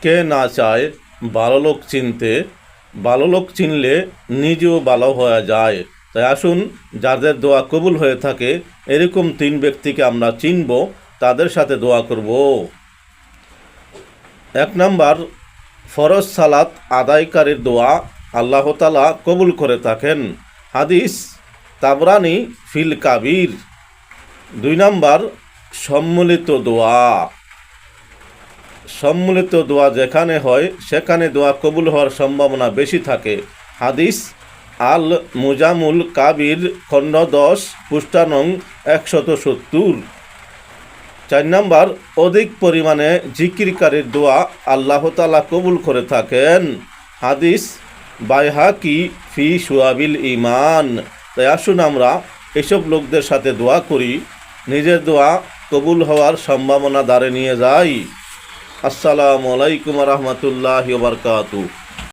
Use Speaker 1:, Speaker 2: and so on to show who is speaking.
Speaker 1: কে না চায় ভালো লোক চিনতে, ভালো লোক চিনলে নিজেও ভালো হয়ে যায়। তাই আসুন, যাদের দোয়া কবুল হয়ে থাকে এরকম 3 ব্যক্তিকে আমরা চিনব, তাদের সাথে দোয়া করব। 1 নাম্বার, ফরজ সালাত আদায়কারীর দোয়া আল্লাহ তাআলা কবুল করে থাকেন। হাদিস তাবরানি ফিল কাবির। 2 নাম্বার, সম্মিলিত দোয়া। সম্মিলিত দোয়া যেখানে হয় সেখানে দোয়া কবুল হওয়ার সম্ভাবনা বেশি থাকে। হাদিস আল মুজামুল কাবির খণ্ড 10 পৃষ্ঠা নং 170। 4 নাম্বার, অধিক পরিমাণে জিকিরকারীর দোয়া আল্লাহ তাআলা কবুল করে থাকেন। হাদিস বাইহাকি ফি শুআবিল ঈমান। তাই আসুন আমরা এসব লোকদের সাথে দোয়া করি, নিজের দোয়া কবুল হওয়ার সম্ভাবনা দ্বারে নিয়ে যাই। আসসালামু আলাইকুম ওয়া রাহমাতুল্লাহি ওয়া বারাকাতুহু।